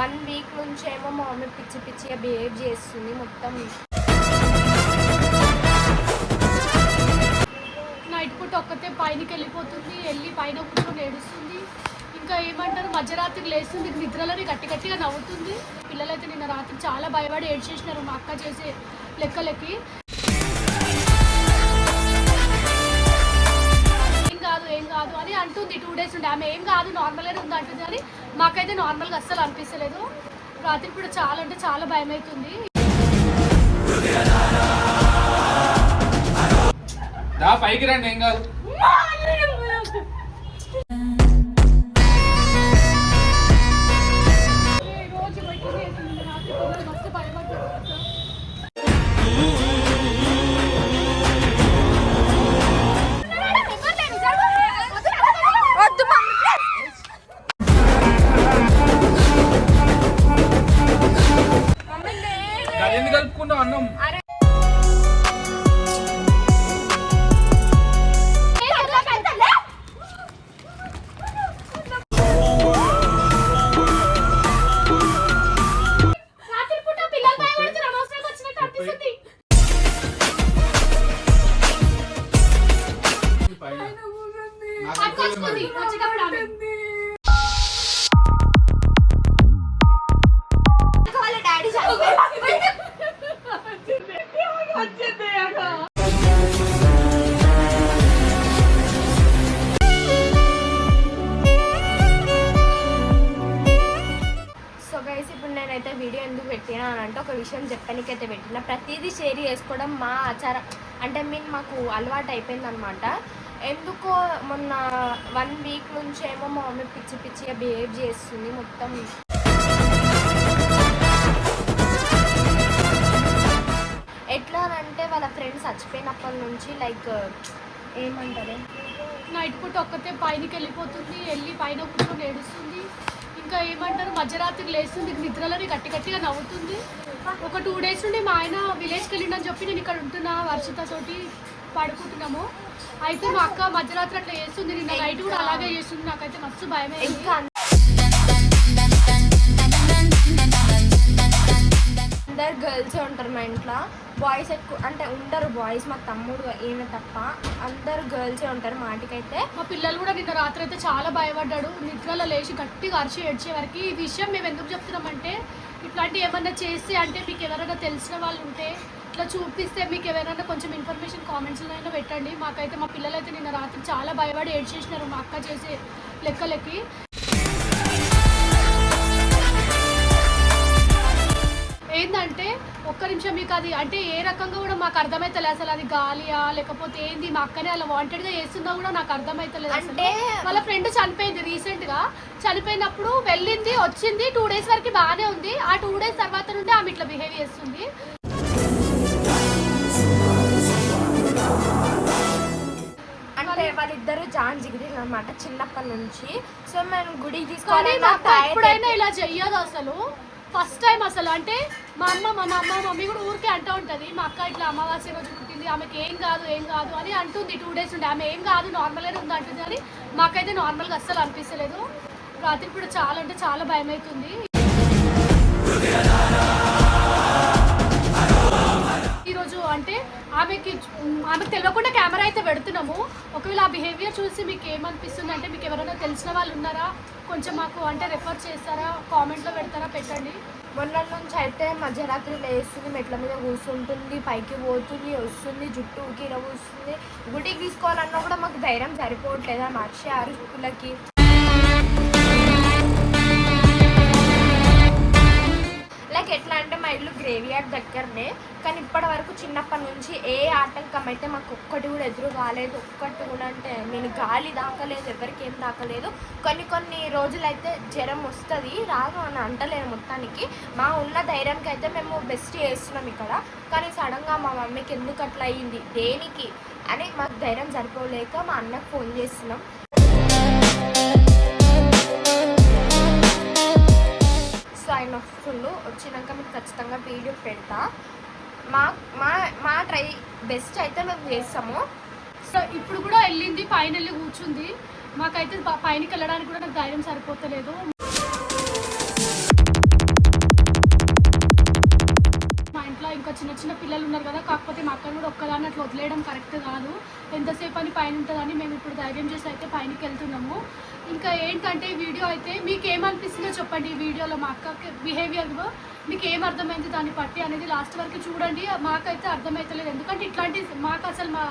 1 week నుంచేమో మా mummy పిచ్చి పిచ్చిగా బిహేవ్ చేస్తుంది మొత్తం. నైట్ పూట ఒక్కతే పైనకి వెళ్ళిపోతుంది, వెళ్ళి పైన కూర్చొని ఏడుస్తుంది. ఇంకా ఏమంటారు మధ్యరాత్రికి లేస్తుంది, నిద్రలోనే గట్టి గట్టిగా నవ్వుతుంది. పిల్లలైతే నిన్న రాత్రి చాలా భయపడి ఏడ్చేసినారు మా అక్క చేసే లెక్కలకి. ఏం కాదు అని అంటుంది 2 days ఉండే. ఆమె ఏం కాదు నార్మల్గానే ఉంది అంటుంది, కానీ మాకైతే నార్మల్గా అస్సలు అనిపిస్తలేదు. రాత్రి కూడా చాలా అంటే చాలా భయం అవుతుంది. పైకి రండి, ఏం కాదు. మస్తు భయపడుతుంది. ఎందుకు కలుపుకున్నావు అన్నం? నేనైతే వీడియో ఎందుకు పెట్టినా అని అంటే ఒక విషయం చెప్పడానికైతే పెట్టిన. ప్రతిదీ షేర్ చేసుకోవడం మా ఆచారం అంటే మాకు అలవాటు అయిపోయింది అనమాట. ఎందుకో మొన్న 1 వీక్ నుంచేమో మా మమ్మీ పిచ్చి పిచ్చిగా బిహేవ్ చేస్తుంది మొత్తం. ఎట్లా అంటే వాళ్ళ ఫ్రెండ్స్ చచ్చిపోయినప్పటి నుంచి లైక్ ఏమంటారు నైట్ పూట ఒక్కతే పైనకి వెళ్ళిపోతుంది, వెళ్ళి పైన కూర్చొని ఏడుస్తుంది. ఇంకా ఏమంటారు మధ్యరాత్రికి లేస్తుంది, నిద్రలోనే గట్టి గట్టిగా నవ్వుతుంది. ఒక 2 days నుండి మా ఆయన విలేజ్కి వెళ్ళిండని చెప్పి నేను ఇక్కడ ఉంటున్నా వర్షితతోటి పడుకుంటున్నాము. అయితే మా అక్క మధ్యరాత్రి అట్లా చేస్తుంది, నిన్న నైట్ కూడా అలాగే చేస్తుంది. నాకైతే మస్తు భయమే. ఇంకా అందరు గర్ల్సే ఉంటారు మా ఇంట్లో, బాయ్స్ ఎక్కువ అంటే ఉంటారు. బాయ్స్ మా తమ్ముడు ఏమే తప్ప అందరు గర్ల్సే ఉంటారు. మాటికైతే మా పిల్లలు కూడా నిన్న రాత్రి అయితే చాలా భయపడ్డాడు. నిద్రలో లేచి గట్టిగా అరిచి ఏడ్చే వరకు. ఈ విషయం మేము ఎందుకు చెప్తున్నామంటే ఇట్లాంటివి ఏమన్నా చేస్తే అంటే మీకు ఎవరైనా తెలిసిన వాళ్ళు ఉంటే ఇట్లా చూపిస్తే మీకు ఎవరైనా కొంచెం ఇన్ఫర్మేషన్ కామెంట్స్లో అయినా పెట్టండి. మాకైతే మా పిల్లలు అయితే నిన్న రాత్రి చాలా భయపడి ఏడ్చేసినారు మా అక్క చేసే లెక్కలకి. ఏంటంటే ఒక్క నిమిషం మీకు అది అంటే ఏ రకంగా కూడా మాకు అర్థమైతలేదు అసలు అది గాలియా లేకపోతే ఏంది. మా అక్కనే అలా వాంటెడ్గా చేస్తుందా కూడా నాకు అర్థమైతలేదు. అంటే వాళ్ళ ఫ్రెండ్ చనిపోయింది రీసెంట్గా. చనిపోయినప్పుడు వెళ్ళింది వచ్చింది 2 days వరకు బాగానే ఉంది. ఆ 2 days తర్వాత నుండి ఆమె ఇట్లా బిహేవ్ చేస్తుంది. అంటే వాళ్ళిద్దరు జాన్ జిగిరీలు అనమాట చిన్నప్పటి నుంచి. సో మేము గుడికి తీసుకోవాలి ఎప్పుడైనా ఇలా చెయ్యదు అసలు. ఫస్ట్ టైం అసలు అంటే మా మమ్మీ కూడా ఊరికే అంటూ ఉంటుంది మా అక్క ఇట్లా అమావాస్య రోజు పుట్టింది, ఆమెకి ఏం కాదు అని అంటుంది 2 days ఉండే. ఆమె ఏం కాదు నార్మల్గానే ఉంది అంటుంది, కానీ మాకైతే నార్మల్గా అస్సలు అనిపిస్తలేదు. రాత్రి కూడా చాలా అంటే చాలా భయం అవుతుంది. ఈరోజు అంటే ఆమెకి తెలియకుండా కెమెరా అయితే పెడుతున్నాము. ఒకవేళ ఆ బిహేవియర్ చూసి మీకు ఏమనిపిస్తుంది అంటే మీకు ఎవరైనా తెలిసిన వాళ్ళు ఉన్నారా కొంచెం మాకు అంటే రెఫర్ చేస్తారా, కామెంట్లో పెడతారా, పెట్టండి. మొన్న నుంచి అయితే మధ్యరాత్రి లేస్తుంది, మెట్ల మీద కూర్చుంటుంది, పైకి పోతుంది వస్తుంది, జుట్టు ఊకి కూస్తుంది. గుడికి తీసుకోవాలన్నా కూడా మాకు ధైర్యం సరిపోవట్లేదా మర్చి 6 స్కూళ్ళకి. లైక్ ఎట్లా అంటే మా ఇల్లు గ్రేవియార్డ్ దగ్గరనే, కానీ ఇప్పటి వరకు చిన్నప్పటి నుంచి ఏ ఆటంకం అయితే మాకు ఒక్కటి కూడా ఎదురు కాలేదు. ఒక్కటి కూడా అంటే నేను గాలి దాకలేదు, ఎవరికి ఏం దాకలేదు. కొన్ని రోజులైతే జ్వరం వస్తుంది, రాదు అని అంటలేదు. మొత్తానికి మా ఉన్న ధైర్యానికి అయితే మేము బెస్ట్ చేస్తున్నాం ఇక్కడ. కానీ సడన్గా మా మమ్మీకి ఎందుకు అట్లా అయ్యింది దేనికి అని మాకు ధైర్యం సరిపోలేక మా అన్నకు ఫోన్ చేస్తున్నాం. సో ఆయన వస్తుండు, వచ్చినాక మీకు ఖచ్చితంగా వీడియో పెడతా. మా ట్రై బెస్ట్ అయితే మేము చేస్తాము. సో ఇప్పుడు కూడా వెళ్ళింది పైన వెళ్ళి కూర్చుంది. మాకైతే పైనకి వెళ్ళడానికి కూడా నాకు ధైర్యం సరిపోతలేదు. పిల్లలు ఉన్నారు కదా. కాకపోతే మా అక్కను కూడా ఒక్కదాన్ని అట్లా వదిలేయడం కరెక్ట్ కాదు. ఎంతసేపు అని పైన ఉంటుందని మేము ఇప్పుడు ధైర్యం చేసి అయితే పైనకి వెళ్తున్నాము. ఇంకా ఏంటంటే ఈ వీడియో అయితే మీకు ఏమనిపిస్తుందో చెప్పండి. ఈ వీడియోలో మా అక్క బిహేవియర్లో మీకు ఏం అర్థమైంది దాన్ని బట్టి అనేది లాస్ట్ వరకు చూడండి. మాకైతే అర్థమవుతలేదు, ఎందుకంటే ఇట్లాంటి మాకు అసలు మా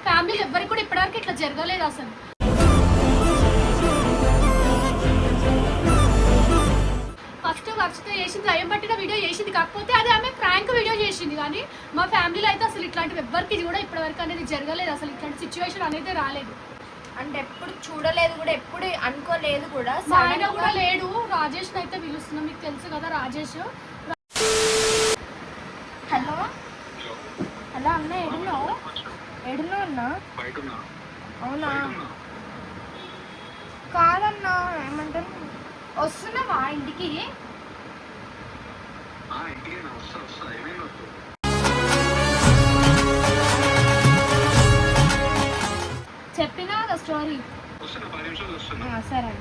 ఫ్యామిలీ ఎవ్వరికి కూడా ఇప్పటివరకు ఇట్లా జరగలేదు అసలు. ఫస్ట్ వర్షతో చేసింది దయ్యం పట్టిన వీడియో చేసింది, కాకపోతే అది ఆమె ప్రాంక్ వీడియో చేసింది. కానీ మా ఫ్యామిలీలో అయితే అసలు ఇట్లాంటివి ఎవ్వరికి కూడా ఇప్పటివరకు అనేది జరగలేదు. అసలు ఇట్లాంటి సిచ్యువేషన్ అనేది రాలేదు. అంటే ఎప్పుడు చూడలేదు కూడా, ఎప్పుడు అనుకోలేదు కూడా. మా ఆయన కూడా లేడు. రాజేష్ అయితే పిలుస్తున్నాం, మీకు తెలుసు కదా రాజేష్. హలో హలో అన్న, ఎడున్నావు? ఎడున్నావు అన్న? అవునా? కాదన్నా, ఏమంటారు, వస్తున్నావా ఇంటికి? చెప్పినా కదా స్టోరీ. సరే.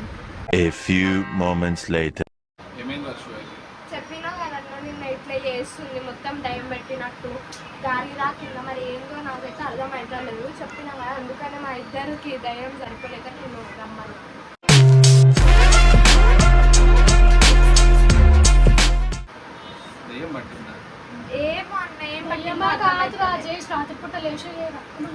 A few moments later. ఏమైంది వర్షం? చెప్పినా కదన్నా నిన్న ఇట్లా చేస్తుంది, మొత్తం దయ్యం పెట్టినట్టు గాలి రాకింద. మరి ఏందో నాకైతే అర్థమవుతలేదు. చెప్పినా కదా, అందుకనే మా ఇద్దరికి దయ్యం సరిపోలేక నేను రమ్మను. ఏం పట్టిందా? ఏమో అన్న, ఏం అయ్యమ్మా కాదు రాజేష్, రాత్రిపూట లేచి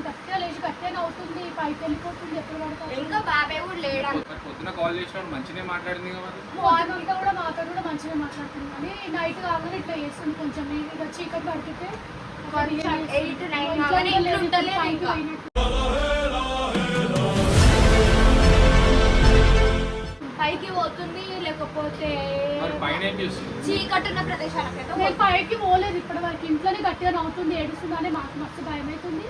గట్టిగా గట్టిగా అవుతుంది, పైకి వెళ్ళిపోతుంది. ఎప్పుడు పడతావు? ఇంకా బాబాయ్ కూడా లేడా? పొద్దున కాల్ చేసినప్పుడు మంచిగా మాట్లాడింది కదా. మార్నింగ్ కూడా మాతో కూడా మంచిగా మాట్లాడుతుంది, కానీ నైట్ కాగానే ఇట్లా చేస్తుంది. కొంచెం ఇక చీకటి పడితే 8, 9 కాగానే ఇంట్లో ఉండలేదు ఇంకా. పైకి పోతుంది, లేకపోతే మరి పైన ఏం చేస్తుంది? చీకటి ఉన్న ప్రదేశాలకైతే నేను పైకి పోలేదు ఇప్పటి వరకు. ఇంట్లోనే గట్టిగా నవ్వుతుంది, ఏడుస్తుందని మాకు మస్తు భయం అవుతుంది.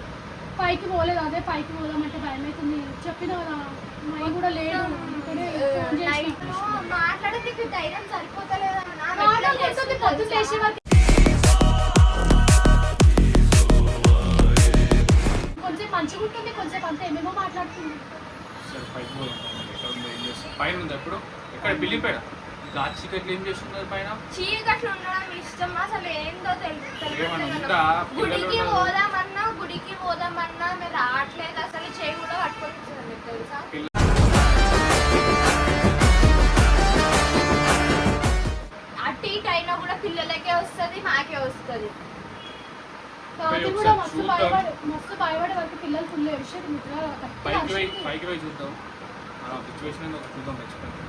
పైకి పోలేదు, అదే పైకి పోదామంటే భయం అవుతుంది. చెప్పిన కదా మై కూడా లేడు. అందుకనే ఫోన్ చేసిన. నైట్ మాట్లాడేందుకు ధైర్యం సరిపోతలేదన్నా. మాట్లాడుతుంది పొద్దున్న లేచే వరకు. కొంచెం మంచిగా ఉంటుంది, కొంచెం అంతా ఏమేమో మాట్లాడుతుంది. సరే పైకి పోదాం. ఎక్కడ ఉందో ఏం చేస్తుంది? పైన ఉంది ఎప్పుడు? ఎక్కడ బిల్లిపేడ? గాలి చీకట్లు ఏం చేస్తున్నారు పైన? చీకట్లు ఉండడం ఇష్టం అసలు ఏందో ఏమన్నా గుడికి పోదామన్నా మీరు రావట్లేదు. అసలు చేయి కూడా పట్టుకొని మీకు తెలుసా? అటు ఇటు అయినా కూడా పిల్లలకే వస్తుంది, మాకే వస్తుంది. రాత్రి కూడా మస్తు భయపడే వరకు పిల్లలు ఫుల్ ఏడ్చారు. నిద్ర పైకి పోయి చూద్దాం. సిచ్యువేషన్ చూద్దాం. ఖచ్చితంగా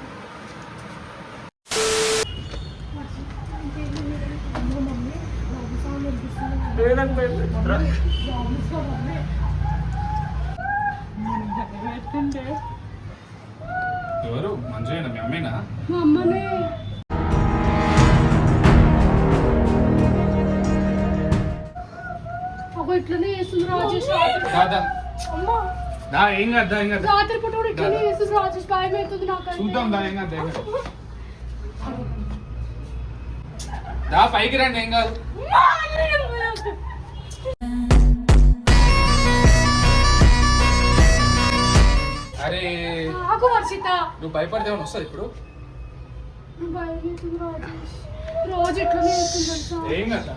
ఎవరు? మంచిగా మీ అమ్మేనా? మా అమ్మనే. ఒక ఇట్లనే చేస్తుంది రాజేష్. ఏం కదా రాత్రి పూట కూడా ఇట్లనే చేస్తుంది రాజేష్. భయం అవుతుంది నాకు. చూద్దాం. దా ఏం కదా దా పైకి రండి. ఏం కాదు. అరే ఆగు వర్షిత, నువ్వు భయపడితే ఏమైనా వస్తుంది ఇప్పుడు? భయం అవుతుంది రాజేష్. రోజు ఇట్లనే చేస్తుంది తెలుసా. ఏం కదా.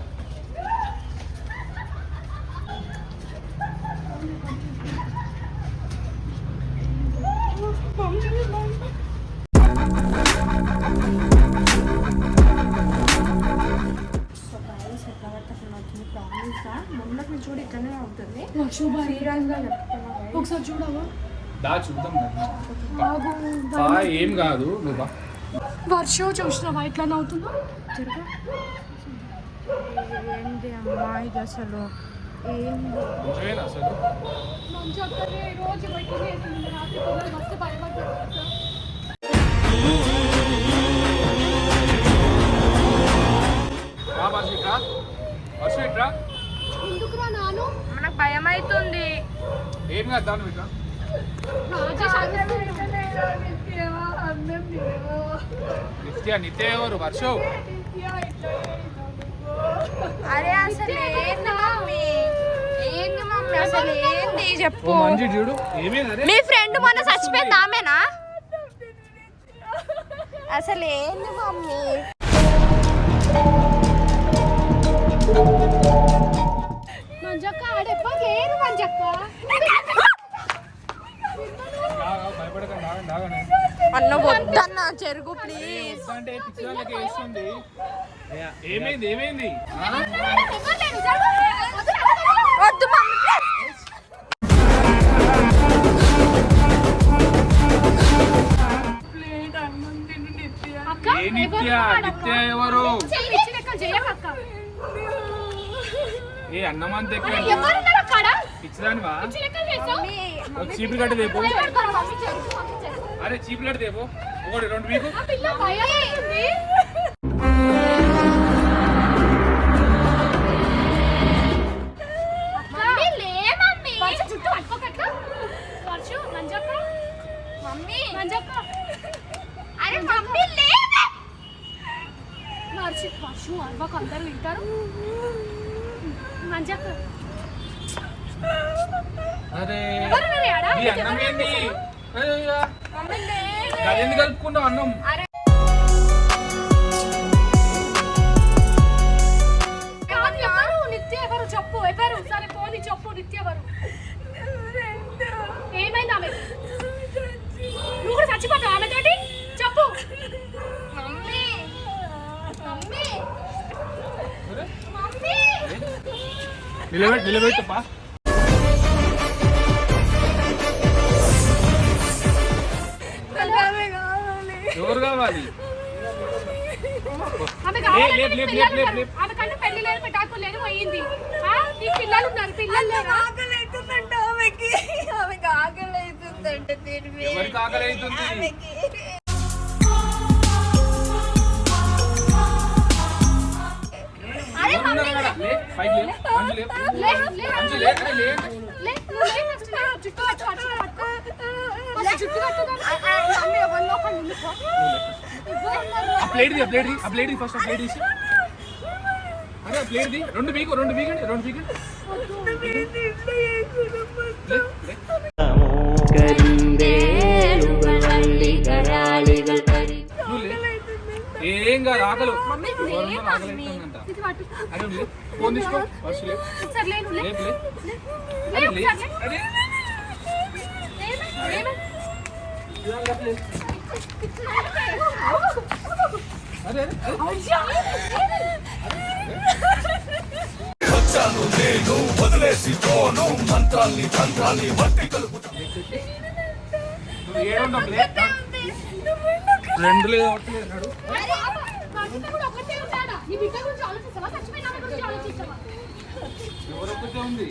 మొన్నటి నుంచి కూడా ఇట్లనే అవుతుంది. సీరియస్గా ఒకసారి చూడవా? దా చూద్దాం. ఆగు. ఏం కాదు. నువ్వు బా. వర్షం చూసినావా ఇట్లా నవ్వుతుందో? ఏంటి అమ్మా ఇది అసలు? ఏంది నిజమేనా అసలు? మంచి అక్కడే రోజు బయట చేస్తుంది. రాత్రి పిల్లలు మస్తు భయపడ్డారు. వర్షం ఇట్రా. ఎందుకురా నాను? మనకు భయం అవుతుంది. ఏం కాదు. దాని ఇట్లా. నిత్య నిత్య ఎవరు? వర్షం. అరే అసలు ఏంది మమ్మీ? ఏంది మమ్మీ అసలు ఏంది చెప్పు. మంచి చూడు. ఏమేది? మీ ఫ్రెండ్ మొన్న చచ్చిపోయింది ఆమెనా? అసలు ఏంది మమ్మీ? చెరుకు ప్లీజ్. అంటే పిచ్చిదానికి వేస్తుంది. ఏమైంది ఏమైంది? వద్దు మమ్మీ. అక్క ఏ నిత్య నిత్య ఎవరు? ఏ అన్నం అంత ఎక్కువ పిచ్చిదానివా? చీపురు గడ్డ దేపో. అరే చీపురు గడ్డ దేపో. ఒకటి రెండు వీకు. అందరు వింటారు. మంజక్క అరే ఈ అన్నం ఏంది? ఎందుకు కలుపుకున్నావు అన్నం? నిత్య ఎవరు చెప్పు. ఎవరు? సరే పోనీ చెప్పు. నిత్య ఎవరు? ఏమైంది ఆమె? నువ్వు కూడా చచ్చిపోతావు ఆమెతోటి? చెప్పు. నిలబెట్టప్పా. ఎవరు కావాలి? ఆమె కంటే పెళ్లి లేదు, పెట్టాకు లేదు, పోయింది. నీ పిల్లలు ఉన్నారు. పిల్లలు లేరా? ఆమెకి ఆకలి అవుతుందంటే ఎవరికి ఆకలి అవుతుంది? రెండు బీగండి. ఏం కాదు ఆకలి. ఆకలిందంట. అదే ఫోన్ తీసుకో. వదిలేసి మంత్రాల్ని తంత్రాల్ని వట్టి కలుపు. రెండు లేదు. ఎవరొక్కటే ఉంది.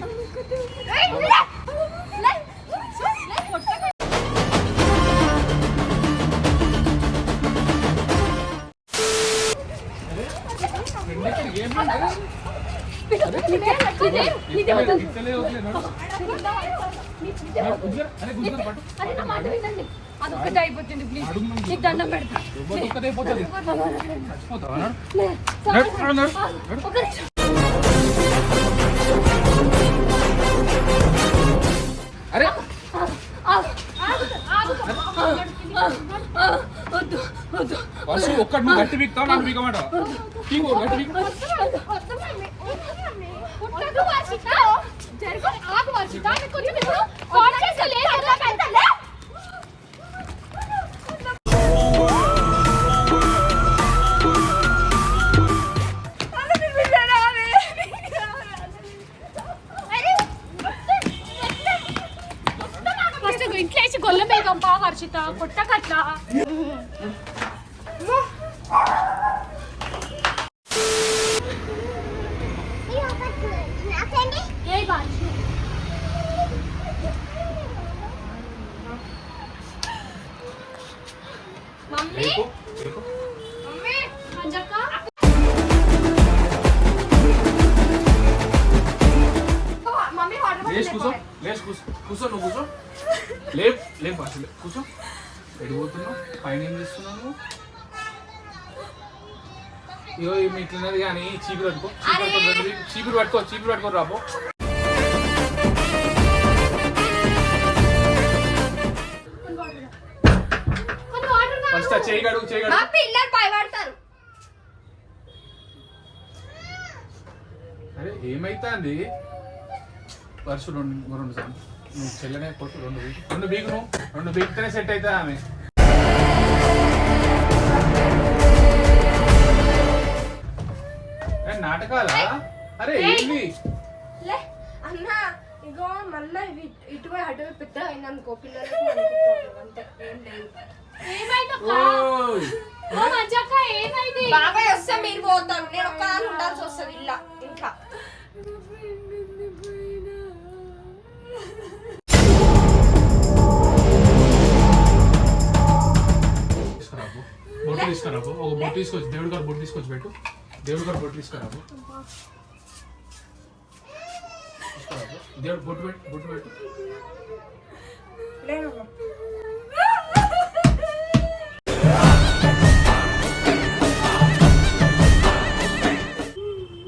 అదొక్కటే అయిపోతుంది. ప్లీజ్ నీకు దండం పెడతా. అరే వర్షం ఒక్కటి నువ్వు గట్టి బిక్తావు, నన్ను బిగమాట గట్టి ఇంట్లో వేసి గొల్ల మేఘంపా వర్షిత కొట్టకట్లా. మమ్మీ కూర్చో నువ్వు కూర్చో. లేపు అసలు కూర్చో. ఎడిపోతున్నావు? పైన ఏం చేస్తున్నావు? ఇగో మీ ఇట్లున్నది కానీ చీపురు పట్టుకో. చీపురు పట్టుకో రాబో. ఫస్ట్ చేయగడు పిల్లలు భయపడతారు. అరే ఏమైతుంది? వర్షం రెండు సార్లు నువ్వు చెల్లనే కొట్టు. రెండు బీగును రెండు బీగుతేనే సెట్ అవుతుంది ఆమె. నాటకాలా? అరే ఏంది? లే అన్న ఇగో మళ్ళీ ఇటు పోయి అటు పోయి పెద్ద అయింది అనుకో పిల్లలకు మనకు problem అంతే ఏం లేదు. ఏమైందక్కా? ఓయ్ ఓ మంజక్క ఏమైంది? బాబాయ్ వస్తే మీరు పోతారు, నేను ఒక్కదాన్ని ఉండాల్సి వస్తుంది ఇంట్లో. బొట్టు తీసుకురాబు, ఒక బొట్టు తీసుకొచ్చి దేవుడి గారు బొట్టు తీసుకొచ్చి పెట్టు. దేవుడి గారు బొట్టు తీసుకురాబు. దేవుడు బొట్టు పెట్టు, బొట్టు పెట్టు. నేను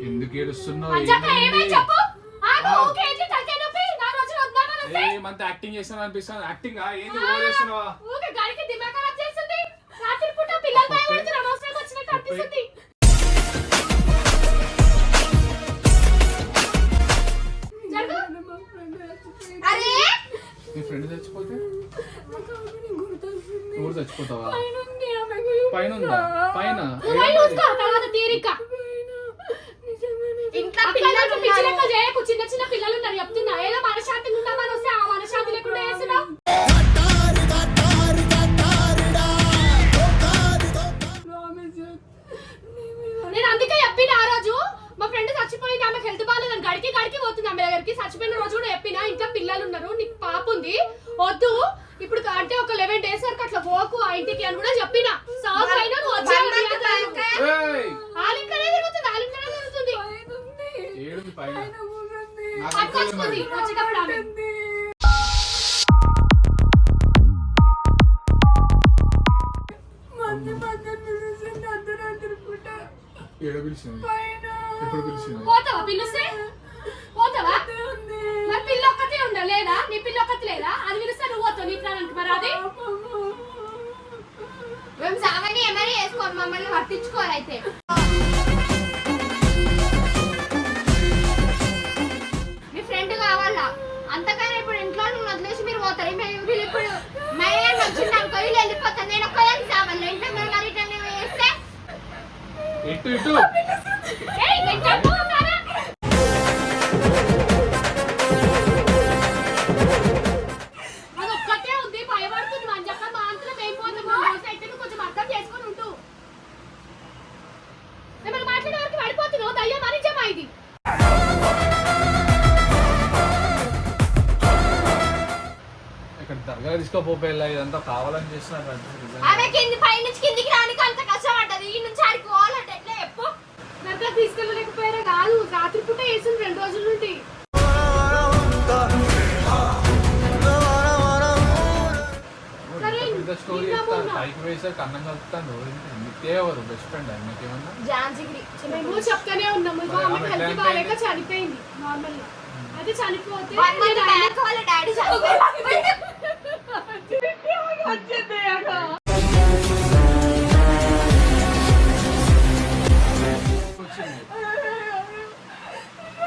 ఎందుకు ఏడుస్తున్నావు? మంజక్క ఏమైంది చెప్పు? ఆగు ఓకే ఏంటి తలకాయ నొప్పి? నా రోజులు వద్దామని వస్తే ఏమంత యాక్టింగ్ చేస్తాను అనిపిస్తుంది. యాక్టింగ్ ఏంది ఓవర్ చేస్తున్నావా? ఊకే గాలికి దిమాగ్ ఖరాబ్ చేస్తుంది. రాత్రి పూట పిల్లలు భయపడుతున్నారు, అనవసరంగా వచ్చినట్టు అనిపిస్తుంది. జరుగు. అరే నీ ఫ్రెండ్ చచ్చిపోతే నువ్వు చచ్చిపోతావా? పైన ఉందా? పైన నువ్వు పోయి చూసుకో, తర్వాత తీరిక. ఇంట్లో అక్కడ పిల్లలు పిచ్చి లెక్క చేయకు, చిన్న చిన్న పిల్లలు ఉన్నారు చెప్తున్నా. ఏదో మనశ్శాంతిగా ఉందామని వస్తే ఆ మనశ్శాంతి లేకుండా చేస్తున్నావు. నేను అందుకే చెప్పిన ఆ రోజు మా ఫ్రెండ్ చచ్చిపోయింది, ఆమెకు హెల్త్ బాగాలేదని గడికి పోతుంది ఆమె దగ్గరికి. చచ్చిపోయిన రోజు కూడా చెప్పిన ఇంట్లో పిల్లలు ఉన్నారు, నీకు పాప ఉంది, వద్దు ఇప్పుడు అంటే ఒక 11 days వరకు అట్లా పోకు ఆ ఇంటికి అని కూడా చెప్పిన. సాగు అయినా నువ్వు వచ్చేయాలి. ఏయ్! ఆలింకనే తిరుగుతుంది, ఆలింకనే తిరుగుతుంది. ఏడుంది పైన? పట్టుకొచ్చుకుంది వచ్చేటప్పుడు ఆమె. ఏడ పిలిచింది? ఎప్పుడు పిలిచింది? పోతావా పిలిస్తే? పోతావా? మరి పిల్ల ఒక్కతే ఉందా లేదా? నీ పిల్ల ఒక్కతే లేదా? అది పిలిస్తే నువ్వు పోతావు నీ ప్రాణానికి. మరి అది మేము సామాన్య ఏమైనా వేసుకోండి, మమ్మల్ని పట్టించుకోరు అయితే. మీ ఫ్రెండ్ కావాలా అంతకన్నా ఇప్పుడు ఇంట్లో నువ్వు వదిలేసి మీరు పోతారు. వీళ్ళు ఇప్పుడు మయ్య వచ్చింది అనుకో వీళ్ళు వెళ్ళిపోతాను, నేను ఒక్కదాన్ని కావాలి. ఇంట్లో మీరు మరి ఇట్లా వేస్తే ఇటు ఇటు ఏయ్ నేను చెప్పుకుంటానా? అది ఒక్కటే ఉంది, భయపడుతుంది మంజక్క. మా అంతలో మేయిపోతుంది. రోజు అయితే నువ్వు కొంచెం అర్థం చేసుకొని ఉంటూ. ఏమైనా మాట్లాడే వరకు పడిపోతున్నావు. దయ్యం అని నిజమా ఇది? ఇక్కడ దర్గా తీసుకోపోయేలా ఇదంతా కావాలని చేస్తున్నారు. ఆమె కింది పై నుంచి కిందికి రానికి అంత కష్టపడ్డది, ఈ నుంచి ఆడికి పోవాలంటే ఎట్లా చెప్పు. నరక తీసుకెళ్ళలేకపోయారా? కాదు, రాత్రి పూట వేసింది 2 రోజుల నుండి. స్టోరీ చెప్తాను, పైకి వేసారు అన్నం కలుపుతాను. ఎవరు బెస్ట్ ఫ్రెండ్ మీకేమన్నా? జాంజిగిరి మేము చెప్తానే ఉన్నాము. ఇగో ఆమెకు హెల్త్ బాగాలేక చనిపోయింది నార్మల్ గా. అయితే చనిపోతే వాళ్ళ డాడీ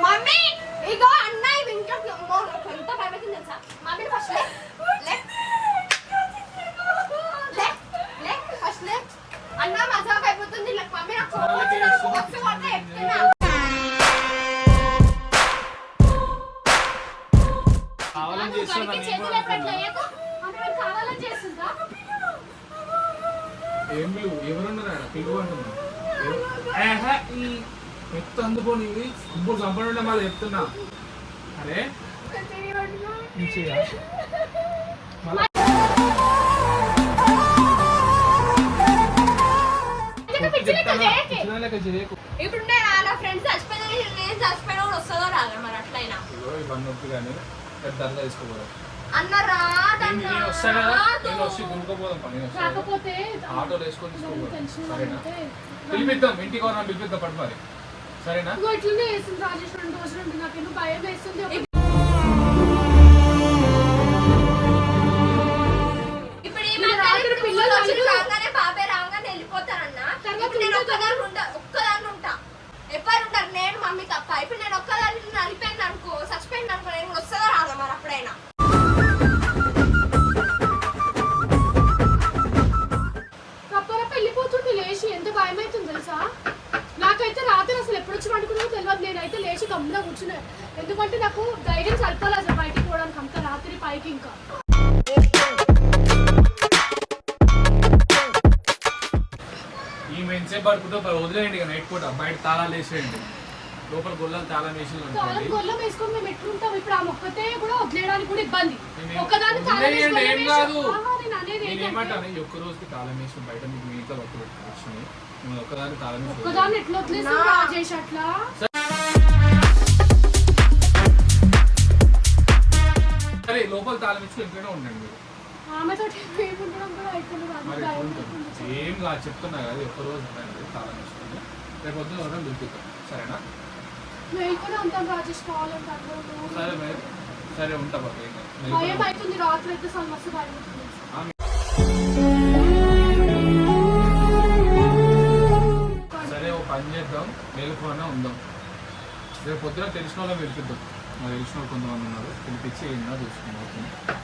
మమ్మీ ఇగో అన్న ఇవి ఇంట్లో ఎంత భయపడుతుంది తెలుసా? మమ్మీ ఫస్ట్ ఫస్ట్ అన్న మజాక్ అయిపోతుంది. మమ్మీ నాకు చెప్తున్నా. కావాలని చేస్తున్నా నేను చేతులు కూడా ఎప్పుడు అంటున్నా. చేయకు. ఆమె కావాలని చేస్తుందా? ఏం పిలువు? ఎవరున్నారు ఆడ? పిలువు అంటున్నా. ఈ మెత్తు అందుకోని ఇప్పుడు చంపడం మళ్ళీ చెప్తున్నా. అరే మంచిగా మళ్ళా పిచ్చి లెక్క చేయకే. పిచ్చిదానిలెక్క చేయకు. ఇప్పుడు నేను నా ఫ్రెండ్స్ చచ్చిపోయిన నేను చచ్చిపోయిన కూడా వస్తుందో రాదా మరి అట్లయినా ఇగో ఇవన్నీ వద్దు కానీ దర్గా తీసుకోపోదాం. అన్న రాదన్న నేను వస్తా కదా, నేను వచ్చి గుండుకోపోదాం. పని కాకపోతే ఆటోలు వేసుకొని తీసుకోపోదాం. టెన్షన్ సరేనా? అంటే పిలిపిద్దాం, ఇంటికి ఎవరైనా పిలిపిద్దాం పట్టు మరి. సరేనా? ఇగో ఇట్లనే వేస్తుంది రాజేష్ 2 రోజుల నుండి. నాకు ఎందుకు భయం వేస్తుంది. ఇప్పుడు ఈ మీరు రాత్రి పిల్లలు వచ్చి అల్లుడు. రాగానే బాబాయ్ రాగానే వెళ్ళిపోతారన్న. తర్వాత ఇప్పుడు నేను ఉంటావు కదా? ఒక్కదాన్ని ఉంటా. ఎవరు ఉంటారు? నేను మమ్మీ తప్ప. ఇప్పుడు నేను ఒక్కదాన్ని నలిపోయింది అనుకో, చచ్చిపోయింది అనుకో, నేను వస్తుందో రాదా మరి అప్పుడైనా? రప్పరప్ప వెళ్ళిపోతుంది లేచి. ఎంత భయం అవుతుంది తెలుసా? నాకైతే రాత్రి అసలు ఎప్పుడు వచ్చి పండుకున్నా కూర్చునే. ఎందుకంటే నాకు ధైర్యం సరిపోలేదు అసలు బయటికి పోవడానికి అంత రాత్రి పైకి. ఇంకా ఈ మెన్సేపు పడుకుంటూ వదిలేయండి ఇక నైట్ పూట బయట తాళాలు వేసేయండి, లోపల గొల్లాలు తాళం వేసి తాళం గొల్లం వేసుకొని మేము ఎట్లుంటాం ఇప్పుడు? ఆ మొక్కతే కూడా వదిలేయడానికి కూడా ఇబ్బంది. నేను ఒక్కదాన్ని తాళం వేసి వదిలేయండి, ఏం గొల్లం కాదు. వేసి- ఆహా, నేను అనేది నేను ఏంటంటే, ఏమంటాను, ఈ ఒక్క రోజుకి తాళం వేసి బయట మీకు మీ ఇంట్లో పట్టు వచ్చినాయి, నేను ఒక్కదాన్ని తాళం వేసి ఒక్కదాన్ని ఎట్లా వదిలేసి రాజేష్ అట్లా? సరే లోపల తాళం ఇచ్చి ఇంట్లోనే ఉండండి మీరు. ఆమెతో ఏముండడం కూడా అయిపోయింది. మరి ఎట్లా ఉంటుంది? ఏం కాదు చెప్తున్నా కదా, ఒక్క రోజు ఉండండి తాళం వేసుకొని, రేపు పొద్దున ఎవరైనా దొరుకుతాం, సరేనా? మేము కూడా ఉంటాం రాజేష్, కావాలంటే అందరూ. సరే మరి, సరే ఉంటా బాబు. భయం అవుతుంది రాత్రి అయితే, సమస్య భయం అవుతుంది. సరే ఓ పని చేద్దాం, మేలుకోనే ఉందాం, రేపు పొద్దున తెలిసిన వాళ్ళని పిలిపిద్దాం. నాకు తెలిసిన వాళ్ళు కొంతమంది ఉన్నారు, పిలిపించి ఏంటో చూసుకుందాం.